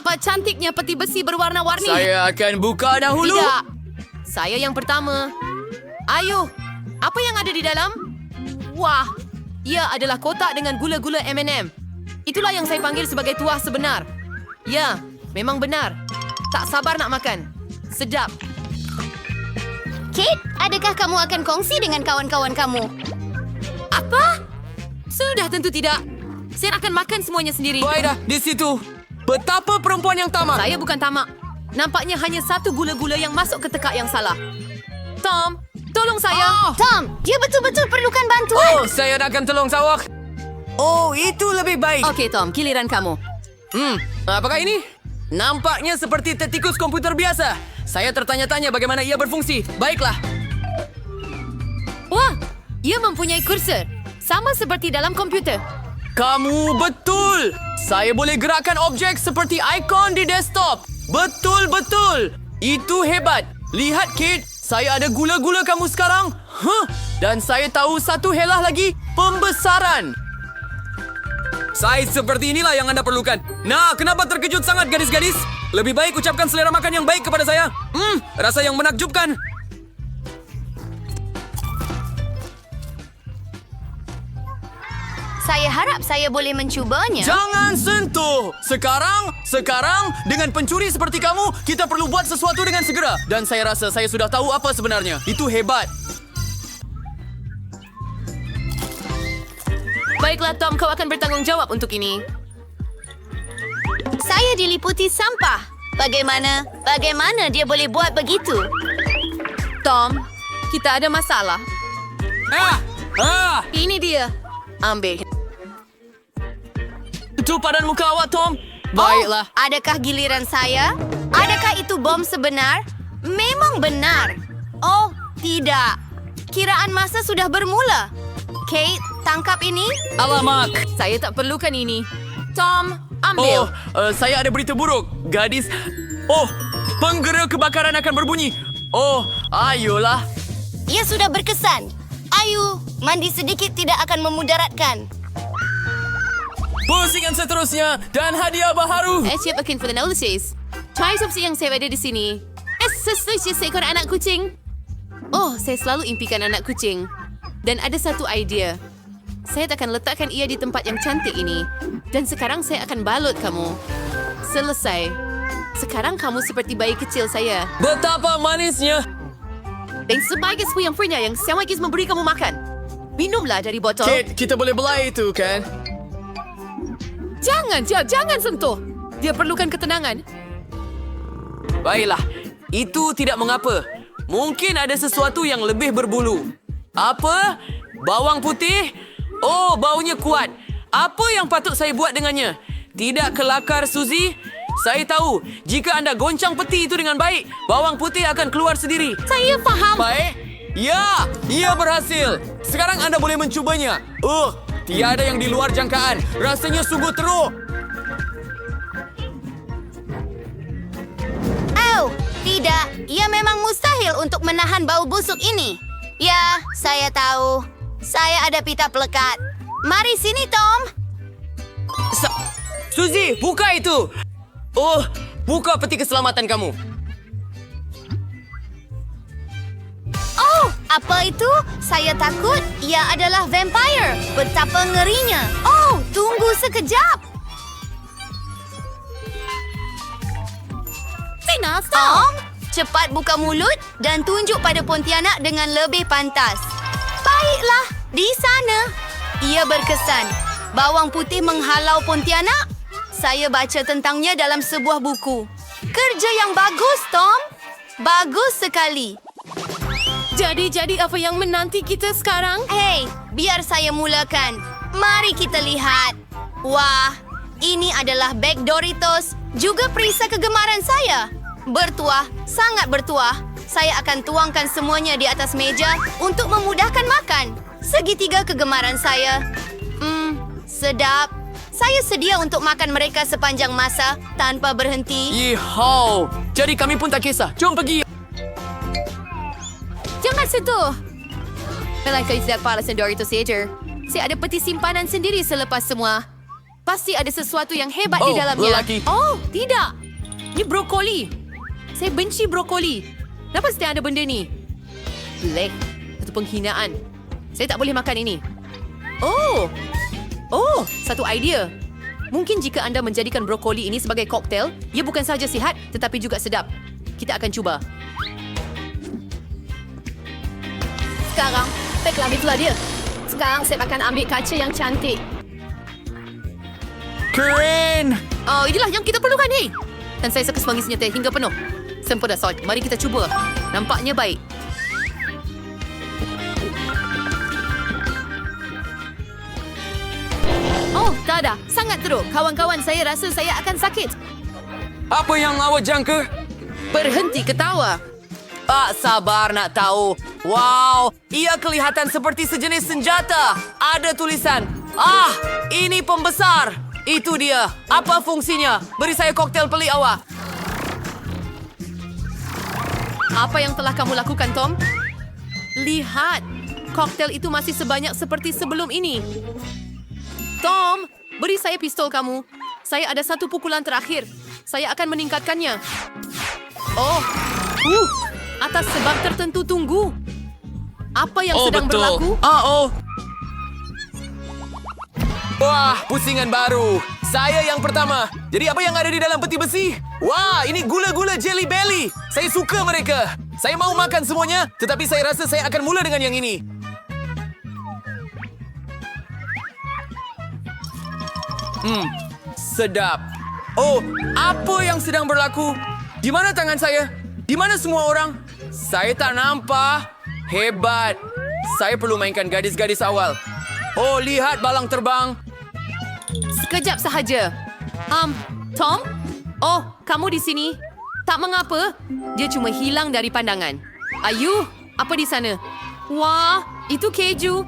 Betapa cantiknya peti besi berwarna-warni. Saya akan buka dahulu. Tidak. Saya yang pertama. Ayo, apa yang ada di dalam? Wah, ia adalah kotak dengan gula-gula M&M. Itulah yang saya panggil sebagai tuah sebenar. Ya, memang benar. Tak sabar nak makan. Sedap. Kate, adakah kamu akan kongsi dengan kawan-kawan kamu? Apa? Sudah tentu tidak. Saya akan makan semuanya sendiri. Baik dah, di situ. Betapa perempuan yang tamak. Saya bukan tamak. Nampaknya hanya satu gula-gula yang masuk ke tekak yang salah. Tom, tolong saya. Tom, dia betul-betul perlukan bantuan. Oh, saya akan tolong sawak. Oh, itu lebih baik. Okey, Tom, giliran kamu. Apakah ini? Nampaknya seperti tikus komputer biasa. Saya tertanya-tanya bagaimana ia berfungsi. Baiklah. Wah, ia mempunyai kursor. Sama seperti dalam komputer. Kamu betul. Saya boleh gerakkan objek seperti ikon di desktop. Betul-betul. Itu hebat. Lihat, Kate. Saya ada gula-gula kamu sekarang. Dan saya tahu satu helah lagi. Pembesaran. Saiz seperti inilah yang anda perlukan. Nah, kenapa terkejut sangat gadis-gadis? Lebih baik ucapkan selera makan yang baik kepada saya. Rasa yang menakjubkan. Saya harap saya boleh mencubanya. Jangan sentuh. Sekarang, dengan pencuri seperti kamu, kita perlu buat sesuatu dengan segera. Dan saya rasa saya sudah tahu apa sebenarnya. Itu hebat. Baiklah, Tom, kau akan bertanggung jawab untuk ini. Saya diliputi sampah. Bagaimana dia boleh buat begitu? Tom, kita ada masalah. Ini dia. Ambil. Itu padan muka awak, Tom. Baiklah. Oh, adakah giliran saya? Adakah itu bom sebenar? Memang benar. Oh, tidak. Kiraan masa sudah bermula. Kate, tangkap ini. Alamak. Saya tak perlukan ini. Tom, ambil. Saya ada berita buruk. Gadis. Penggera kebakaran akan berbunyi. Ayolah. Ia sudah berkesan. Ayo, mandi sedikit tidak akan memudaratkan. Pusingan seterusnya dan hadiah baharu. Siap akan for the analysis. Try opsi yang saya ada di sini. Sesuai seekor anak kucing. Saya selalu impikan anak kucing. Dan ada satu idea. Saya akan letakkan ia di tempat yang cantik ini. Dan sekarang saya akan balut kamu. Selesai. Sekarang kamu seperti bayi kecil saya. Betapa manisnya. Dan sebagai pria yang saya memberi kamu makan. Minumlah dari botol. Kate, kita boleh belai itu, kan? Jangan sentuh. Dia perlukan ketenangan. Baiklah. Itu tidak mengapa. Mungkin ada sesuatu yang lebih berbulu. Apa? Bawang putih? Baunya kuat. Apa yang patut saya buat dengannya? Tidak kelakar, Suzy. Saya tahu, jika anda goncang peti itu dengan baik, bawang putih akan keluar sendiri. Saya faham. Baik. Ya, ia berhasil. Sekarang anda boleh mencubanya. Tiada yang di luar jangkaan. Rasanya sungguh teruk. Tidak. Ia memang mustahil untuk menahan bau busuk ini. Ya, saya tahu. Saya ada pita pelekat. Mari sini, Tom. Suzy, buka itu. Buka peti keselamatan kamu. Apa itu? Saya takut ia adalah vampire. Betapa ngerinya. Tunggu sekejap. Tom, cepat buka mulut dan tunjuk pada Pontianak dengan lebih pantas. Baiklah, di sana. Ia berkesan. Bawang putih menghalau Pontianak. Saya baca tentangnya dalam sebuah buku. Kerja yang bagus, Tom. Bagus sekali. Jadi apa yang menanti kita sekarang? Hei, biar saya mulakan. Mari kita lihat. Wah, ini adalah beg Doritos, juga perisa kegemaran saya. Bertuah, sangat bertuah. Saya akan tuangkan semuanya di atas meja untuk memudahkan makan. Segitiga kegemaran saya. Sedap. Saya sedia untuk makan mereka sepanjang masa tanpa berhenti. Yihau. Jadi kami pun tak kisah. Jom pergi. Jangan sentuh. Melainkan tidak palas dan Doritos saja. Saya ada peti simpanan sendiri selepas semua. Pasti ada sesuatu yang hebat di Oh, dalamnya. lelaki. Oh, tidak. Ini brokoli. Saya benci brokoli. Kenapa setiap ada benda ni? Black. Itu penghinaan. Saya tak boleh makan ini. Oh, satu idea. Mungkin jika anda menjadikan brokoli ini sebagai koktail, ia bukan sahaja sihat tetapi juga sedap. Kita akan cuba. Sekarang, baiklah, itulah dia. Sekarang saya akan ambil kaca yang cantik. Keren! Oh, inilah yang kita perlukan, hei. Dan saya sekas mengisinya teh hingga penuh. Sempurna, Salt. Mari kita cuba. Nampaknya baik. Oh, tak ada. Sangat teruk. Kawan-kawan, saya rasa saya akan sakit. Apa yang awak jangka? Berhenti ketawa. Sabar nak tahu. Wow, ia kelihatan seperti sejenis senjata. Ada tulisan. Ini pembesar. Itu dia. Apa fungsinya? Beri saya koktail pelik awak. Apa yang telah kamu lakukan, Tom? Lihat. Koktail itu masih sebanyak seperti sebelum ini. Tom, beri saya pistol kamu. Saya ada satu pukulan terakhir. Saya akan meningkatkannya. Oh, atas sebab tertentu tunggu. Apa yang sedang berlaku? Wah, pusingan baru. Saya yang pertama. Jadi apa yang ada di dalam peti besi? Wah, ini gula-gula Jelly Belly. Saya suka mereka. Saya mau makan semuanya, tetapi saya rasa saya akan mula dengan yang ini. Sedap. Oh, apa yang sedang berlaku? Di mana tangan saya? Di mana semua orang? Saya tak nampak. Hebat. Saya perlu mainkan gadis-gadis awal. Oh, lihat balang terbang. Sekejap sahaja. Tom? Oh, kamu di sini? Tak mengapa. Dia cuma hilang dari pandangan. Ayuh, apa di sana? Wah, itu keju.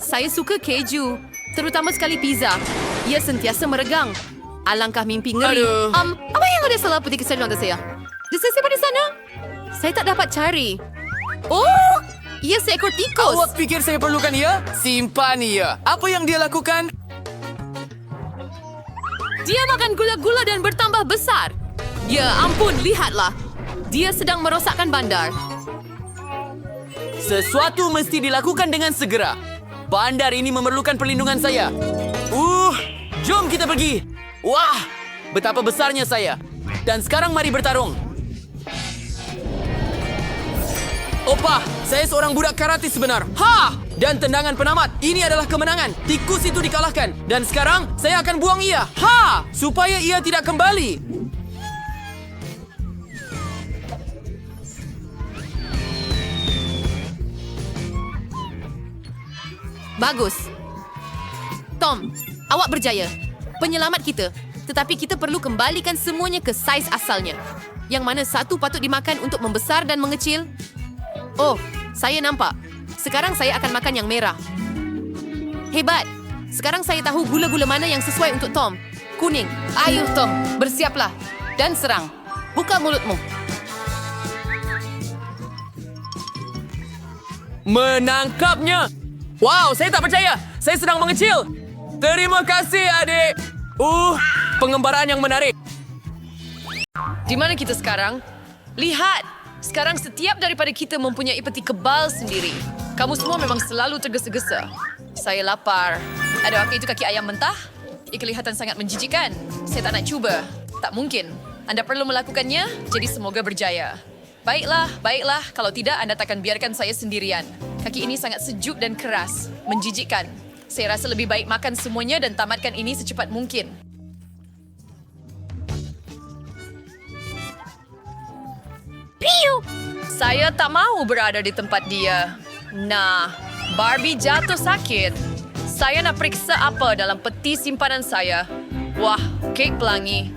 Saya suka keju. Terutama sekali pizza. Ia sentiasa meregang. Alangkah mimpi ngeri. Aduh. Apa yang ada salah putih kesan mata saya? Ada siapa di sana? Saya tak dapat cari. Oh, ia seekor tikus. Awak fikir saya perlukan ia? Simpan ia. Apa yang dia lakukan? Dia makan gula-gula dan bertambah besar. Ya ampun, lihatlah. Dia sedang merosakkan bandar. Sesuatu mesti dilakukan dengan segera. Bandar ini memerlukan perlindungan saya. Jom kita pergi. Wah, betapa besarnya saya. Dan sekarang mari bertarung. Opa, saya seorang budak karate sebenar. Dan tendangan penamat. Ini adalah kemenangan. Tikus itu dikalahkan. Dan sekarang saya akan buang ia. Supaya ia tidak kembali. Bagus. Tom, awak berjaya. Penyelamat kita. Tetapi kita perlu kembalikan semuanya ke saiz asalnya. Yang mana satu patut dimakan untuk membesar dan mengecil. Oh, saya nampak. Sekarang saya akan makan yang merah. Hebat. Sekarang saya tahu gula-gula mana yang sesuai untuk Tom. Kuning. Ayo Tom, bersiaplah. Dan serang. Buka mulutmu. Menangkapnya. Wow, saya tak percaya. Saya sedang mengecil. Terima kasih, adik. Pengembaraan yang menarik. Di mana kita sekarang? Lihat. Sekarang setiap daripada kita mempunyai peti kebal sendiri. Kamu semua memang selalu tergesa-gesa. Saya lapar. Adakah itu kaki ayam mentah? Ia kelihatan sangat menjijikan. Saya tak nak cuba. Tak mungkin. Anda perlu melakukannya, jadi semoga berjaya. Baiklah. Kalau tidak, Anda takkan biarkan saya sendirian. Kaki ini sangat sejuk dan keras. Menjijikkan. Saya rasa lebih baik makan semuanya dan tamatkan ini secepat mungkin. Piu! Saya tak mau berada di tempat dia. Nah, Barbie jatuh sakit. Saya nak periksa apa dalam peti simpanan saya. Wah, kek pelangi.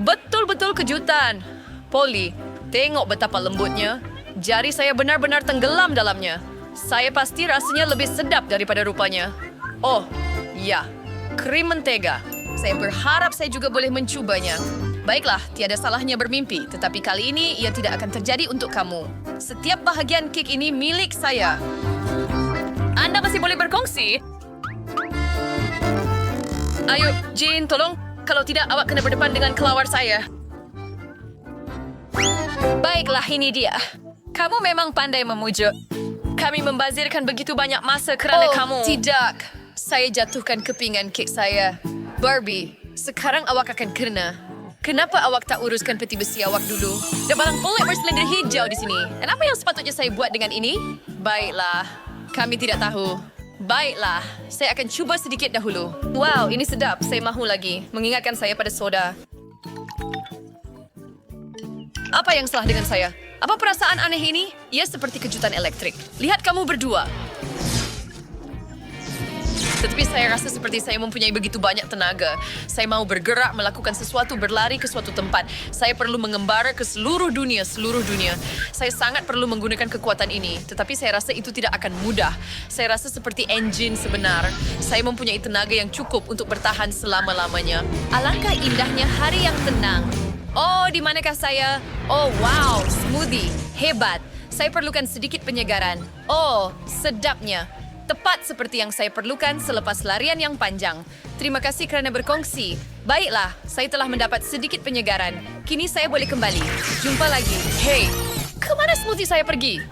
Betul-betul kejutan. Polly, tengok betapa lembutnya. Jari saya benar-benar tenggelam dalamnya. Saya pasti rasanya lebih sedap daripada rupanya. Oh, ya. Krim mentega. Saya berharap saya juga boleh mencubanya. Baiklah, tiada salahnya bermimpi. Tetapi kali ini ia tidak akan terjadi untuk kamu. Setiap bahagian kek ini milik saya. Anda masih boleh berkongsi? Ayo, Jane, tolong. Kalau tidak, awak kena berdepan dengan kelawar saya. Baiklah, ini dia. Kamu memang pandai memujuk. Kami membazirkan begitu banyak masa kerana kamu. Tidak. Saya jatuhkan kepingan kek saya. Barbie, sekarang awak akan kena. Kenapa awak tak uruskan peti besi awak dulu? Ada balang pelik berselender hijau di sini. Dan apa yang sepatutnya saya buat dengan ini? Baiklah, kami tidak tahu. Baiklah, saya akan cuba sedikit dahulu. Wow, ini sedap. Saya mahu lagi. Mengingatkan saya pada soda. Apa yang salah dengan saya? Apa perasaan aneh ini? Ia seperti kejutan elektrik. Lihat kamu berdua. Tetapi saya rasa seperti saya mempunyai begitu banyak tenaga. Saya mau bergerak, melakukan sesuatu, berlari ke suatu tempat. Saya perlu mengembara ke seluruh dunia. Saya sangat perlu menggunakan kekuatan ini. Tetapi saya rasa itu tidak akan mudah. Saya rasa seperti enjin sebenar. Saya mempunyai tenaga yang cukup untuk bertahan selama-lamanya. Alangkah indahnya hari yang tenang. Oh, di manakah saya? Oh, wow, smoothie. Hebat. Saya perlukan sedikit penyegaran. Oh, sedapnya. Tepat seperti yang saya perlukan selepas larian yang panjang. Terima kasih kerana berkongsi. Baiklah, saya telah mendapat sedikit penyegaran. Kini saya boleh kembali. Jumpa lagi. Hei, ke mana smoothie saya pergi?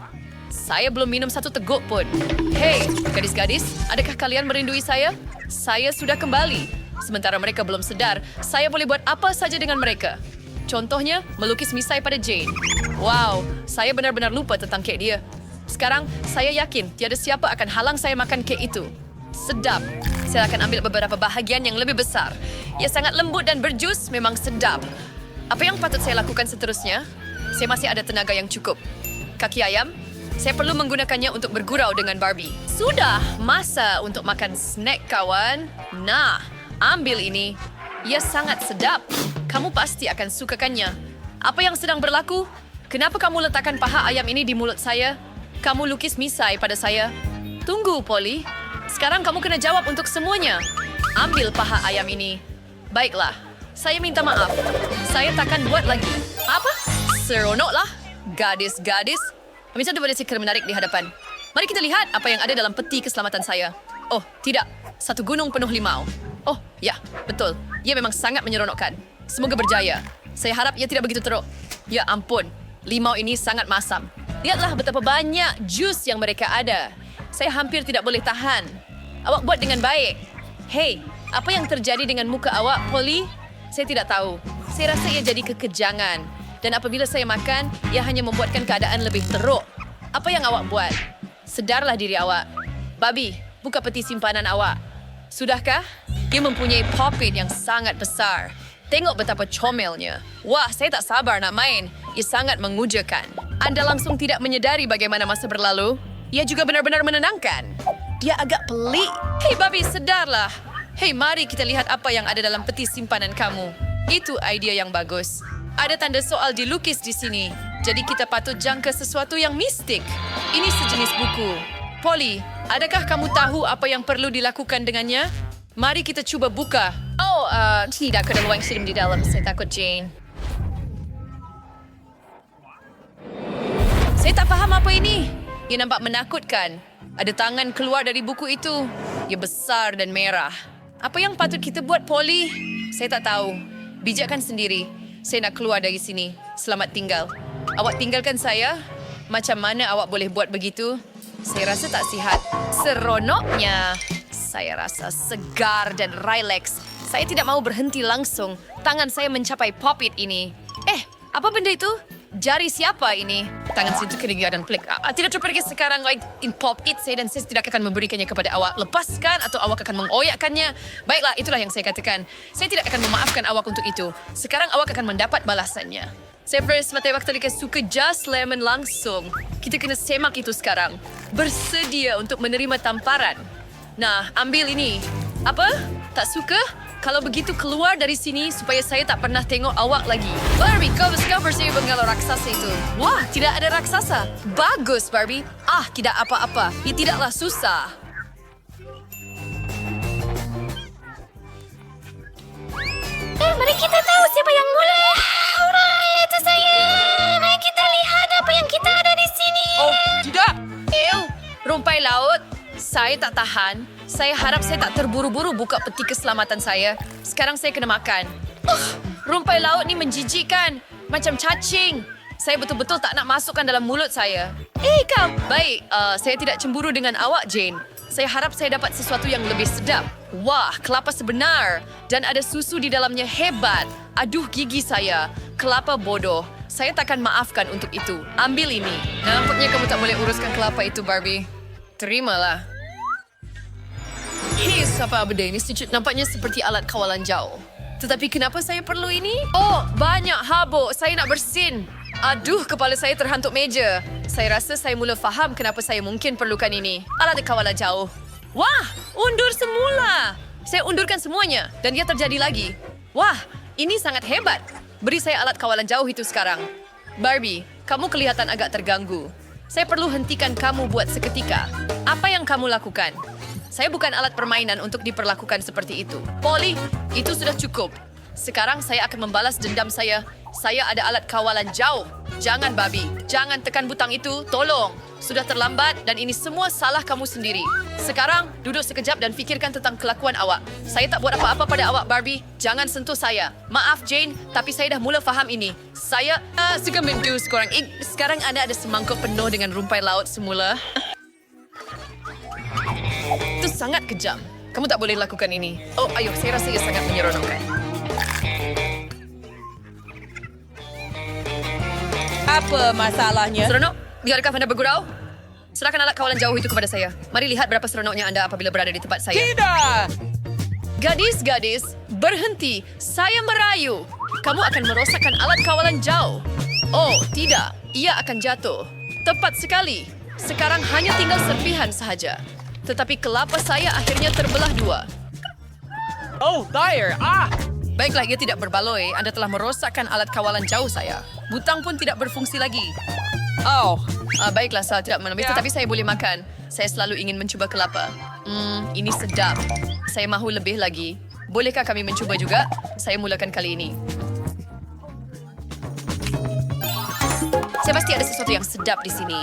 Saya belum minum satu teguk pun. Hei, gadis-gadis, adakah kalian merindui saya? Saya sudah kembali. Sementara mereka belum sedar, saya boleh buat apa saja dengan mereka. Contohnya, melukis misai pada Jane. Wow, saya benar-benar lupa tentang kek dia. Sekarang, saya yakin tiada siapa akan halang saya makan kek itu. Sedap. Saya akan ambil beberapa bahagian yang lebih besar. Ia sangat lembut dan berjus, memang sedap. Apa yang patut saya lakukan seterusnya? Saya masih ada tenaga yang cukup. Kaki ayam, saya perlu menggunakannya untuk bergurau dengan Barbie. Sudah, masa untuk makan snack, kawan. Nah, ambil ini. Ia sangat sedap. Kamu pasti akan sukakannya. Apa yang sedang berlaku? Kenapa kamu letakkan paha ayam ini di mulut saya? Kamu lukis misai pada saya. Tunggu, Polly. Sekarang kamu kena jawab untuk semuanya. Ambil paha ayam ini. Baiklah, saya minta maaf. Saya takkan buat lagi. Apa? Seronoklah. Gadis-gadis. Pemirsa ada stiker menarik di hadapan. Mari kita lihat apa yang ada dalam peti keselamatan saya. Oh, tidak. Satu gunung penuh limau. Oh, ya, betul. Ia memang sangat menyeronokkan. Semoga berjaya. Saya harap ia tidak begitu teruk. Ya ampun, limau ini sangat masam. Lihatlah betapa banyak jus yang mereka ada. Saya hampir tidak boleh tahan. Awak buat dengan baik. Hei, apa yang terjadi dengan muka awak, Polly? Saya tidak tahu. Saya rasa ia jadi kekejangan. Dan apabila saya makan, ia hanya membuatkan keadaan lebih teruk. Apa yang awak buat? Sedarlah diri awak. Babi, buka peti simpanan awak. Sudahkah? Ia mempunyai poppet yang sangat besar. Tengok betapa comelnya. Wah, saya tak sabar nak main. Ia sangat mengujakan. Anda langsung tidak menyedari bagaimana masa berlalu. Ia juga benar-benar menenangkan. Dia agak pelik. Hei, babi, sedarlah. Hei, mari kita lihat apa yang ada dalam peti simpanan kamu. Itu idea yang bagus. Ada tanda soal dilukis di sini. Jadi kita patut jangka sesuatu yang mistik. Ini sejenis buku. Polly, adakah kamu tahu apa yang perlu dilakukan dengannya? Mari kita cuba buka. Oh, tidak ada luang sirim di dalam. Saya takut, Jane. Saya tak faham apa ini. Ia nampak menakutkan. Ada tangan keluar dari buku itu. Ia besar dan merah. Apa yang patut kita buat, Polly? Saya tak tahu. Bijakkan sendiri. Saya nak keluar dari sini. Selamat tinggal. Awak tinggalkan saya? Macam mana awak boleh buat begitu? Saya rasa tak sihat. Seronoknya. Saya rasa segar dan relax. Saya tidak mau berhenti langsung. Tangan saya mencapai pop-it ini. Apa benda itu? Jari siapa ini? Tangan saya keringat dan pelik. Tidak terpergi sekarang in pop-it saya dan saya tidak akan memberikannya kepada awak. Lepaskan atau awak akan mengoyakkannya. Baiklah, itulah yang saya katakan. Saya tidak akan memaafkan awak untuk itu. Sekarang awak akan mendapat balasannya. Saya semata waktu suka jas lemon langsung. Kita kena semak itu sekarang. Bersedia untuk menerima tamparan. Nah, ambil ini. Apa? Tak suka? Kalau begitu keluar dari sini supaya saya tak pernah tengok awak lagi. Barbie, kau bersih bengala raksasa itu. Wah, tidak ada raksasa. Bagus, Barbie. Tidak apa-apa. Ia tidaklah susah. Mari kita tahu siapa yang mulai. Hurray, itu saya. Mari kita lihat apa yang kita ada di sini. Oh, tidak. Rumpai laut. Saya tak tahan. Saya harap saya tak terburu-buru buka peti keselamatan saya. Sekarang saya kena makan. Rumpai laut ni menjijikkan. Macam cacing. Saya betul-betul tak nak masukkan dalam mulut saya. Kau! Baik, saya tidak cemburu dengan awak, Jane. Saya harap saya dapat sesuatu yang lebih sedap. Wah, kelapa sebenar. Dan ada susu di dalamnya hebat. Aduh, gigi saya. Kelapa bodoh. Saya takkan maafkan untuk itu. Ambil ini. Nampaknya kamu tak boleh uruskan kelapa itu, Barbie. Terimalah. Hei, siapa benda ini nampaknya seperti alat kawalan jauh. Tetapi kenapa saya perlu ini? Oh, banyak habuk. Saya nak bersin. Aduh, kepala saya terhantuk meja. Saya rasa saya mula faham kenapa saya mungkin perlukan ini. Alat kawalan jauh. Wah, undur semula. Saya undurkan semuanya dan dia terjadi lagi. Wah, ini sangat hebat. Beri saya alat kawalan jauh itu sekarang. Barbie, kamu kelihatan agak terganggu. Saya perlu hentikan kamu buat seketika. Apa yang kamu lakukan? Saya bukan alat permainan untuk diperlakukan seperti itu. Polly, itu sudah cukup. Sekarang saya akan membalas dendam saya. Saya ada alat kawalan jauh. Jangan, Barbie. Jangan tekan butang itu. Tolong. Sudah terlambat dan ini semua salah kamu sendiri. Sekarang, duduk sekejap dan fikirkan tentang kelakuan awak. Saya tak buat apa-apa pada awak, Barbie. Jangan sentuh saya. Maaf, Jane, tapi saya dah mula faham ini. Saya suka mendu sekarang. Sekarang Anda ada semangkuk penuh dengan rumpai laut semula. Itu sangat kejam. Kamu tak boleh lakukan ini. Oh, ayo, saya rasa ia sangat menyeronokkan. Apa masalahnya? Seronok, biarkah Anda bergurau? Serahkan alat kawalan jauh itu kepada saya. Mari lihat berapa seronoknya Anda apabila berada di tempat saya. Tidak! Gadis-gadis, berhenti. Saya merayu. Kamu akan merosakkan alat kawalan jauh. Oh, tidak. Ia akan jatuh. Tepat sekali. Sekarang hanya tinggal serpihan sahaja. Tetapi kelapa saya akhirnya terbelah dua. Oh, tire! Baiklah, ia tidak berbaloi. Anda telah merosakkan alat kawalan jauh saya. Butang pun tidak berfungsi lagi. Oh, Baiklah, saya tidak menambil, tetapi saya boleh makan. Saya selalu ingin mencuba kelapa. Ini sedap. Saya mahu lebih lagi. Bolehkah kami mencuba juga? Saya mulakan kali ini. Saya pasti ada sesuatu yang sedap di sini.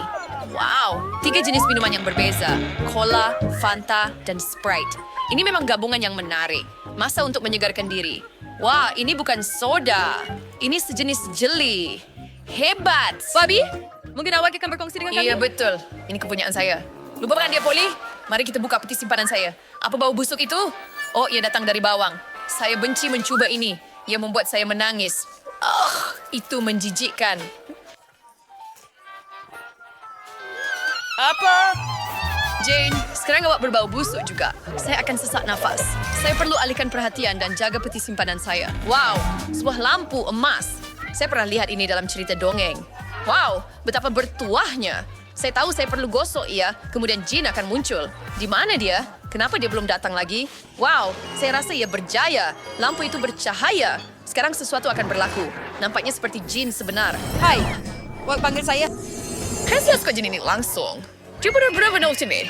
Wow, 3 jenis minuman yang berbeza. Cola, Fanta, dan Sprite. Ini memang gabungan yang menarik. Masa untuk menyegarkan diri. Wah, ini bukan soda. Ini sejenis jeli. Hebat. Barbie, mungkin awak akan berkongsi dengan kami? Iya, betul. Ini kepunyaan saya. Lupakan dia, Polly. Mari kita buka peti simpanan saya. Apa bau busuk itu? Oh, ia datang dari bawang. Saya benci mencuba ini. Ia membuat saya menangis. Itu menjijikkan. Apa? Jane, sekarang awak berbau busuk juga. Saya akan sesak nafas. Saya perlu alihkan perhatian dan jaga peti simpanan saya. Wow, sebuah lampu emas. Saya pernah lihat ini dalam cerita dongeng. Wow, betapa bertuahnya. Saya tahu saya perlu gosok ia, kemudian Jin akan muncul. Di mana dia? Kenapa dia belum datang lagi? Wow, saya rasa ia berjaya. Lampu itu bercahaya. Sekarang sesuatu akan berlaku. Nampaknya seperti Jin sebenar. Hai, awak panggil saya? Kasih suka Jin ini langsung. Dia benar-benar ultimate.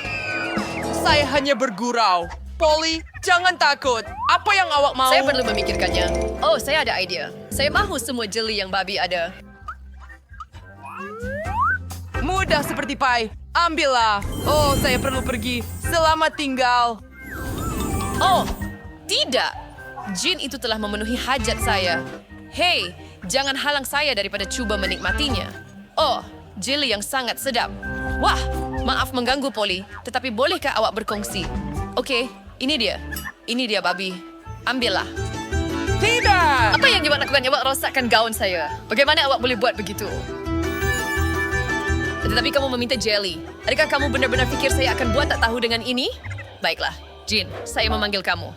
Saya hanya bergurau. Polly, jangan takut. Apa yang awak mau? Saya perlu memikirkannya. Oh, saya ada idea. Saya mahu semua jeli yang Barbie ada. Mudah seperti pie. Ambillah. Oh, saya perlu pergi. Selamat tinggal. Oh, tidak. Jin itu telah memenuhi hajat saya. Hei, jangan halang saya daripada cuba menikmatinya. Oh, jeli yang sangat sedap. Wah, maaf mengganggu, Polly. Tetapi bolehkah awak berkongsi? Oke, ini dia. Ini dia, Barbie. Ambillah. Tidak! Apa yang awak lakukan? Awak rosakkan gaun saya. Bagaimana awak boleh buat begitu? Tetapi kamu meminta jelly. Adakah kamu benar-benar fikir saya akan buat tak tahu dengan ini? Baiklah, Jin, saya memanggil kamu.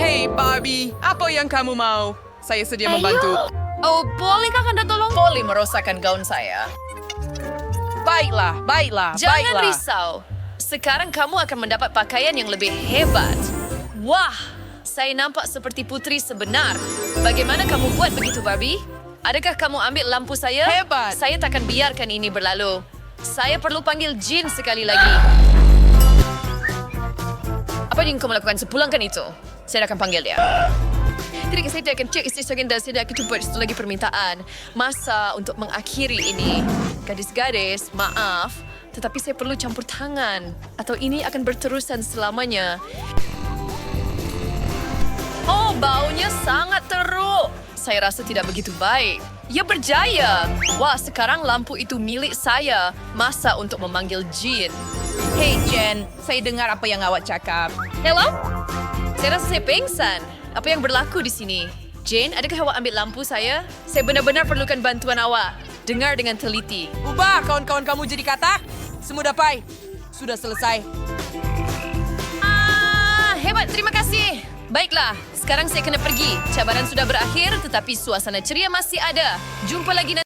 Hei, Barbie. Apa yang kamu mau? Saya sedia membantu. Oh, bolehkah Anda tolong? Polly merosakkan gaun saya. Baiklah, baiklah, Jangan baiklah. risau. Sekarang kamu akan mendapat pakaian yang lebih hebat. Wah, saya nampak seperti putri sebenar. Bagaimana kamu buat begitu, Barbie? Adakah kamu ambil lampu saya? Hebat. Saya takkan biarkan ini berlalu. Saya perlu panggil Jin sekali lagi. Apa yang kamu lakukan? Sepulangkan itu. Saya akan panggil dia. Tidak, saya tidak akan cek Instagram dan saya tidak akan buat satu lagi permintaan. Masa untuk mengakhiri ini. Gadis-gadis, maaf. Tetapi saya perlu campur tangan. Atau ini akan berterusan selamanya. Oh, baunya sangat teruk. Saya rasa tidak begitu baik. Ya berjaya. Wah, sekarang lampu itu milik saya. Masa untuk memanggil Jean. Hey Jen, saya dengar apa yang awak cakap. Hello? Saya rasa saya pingsan. Apa yang berlaku di sini? Jane, adakah awak ambil lampu saya? Saya benar-benar perlukan bantuan awak. Dengar dengan teliti. Ubah kawan-kawan kamu jadi katak. Semudah Pai. Sudah selesai. Hebat, terima kasih. Baiklah, sekarang saya kena pergi. Cabaran sudah berakhir, tetapi suasana ceria masih ada. Jumpa lagi nanti.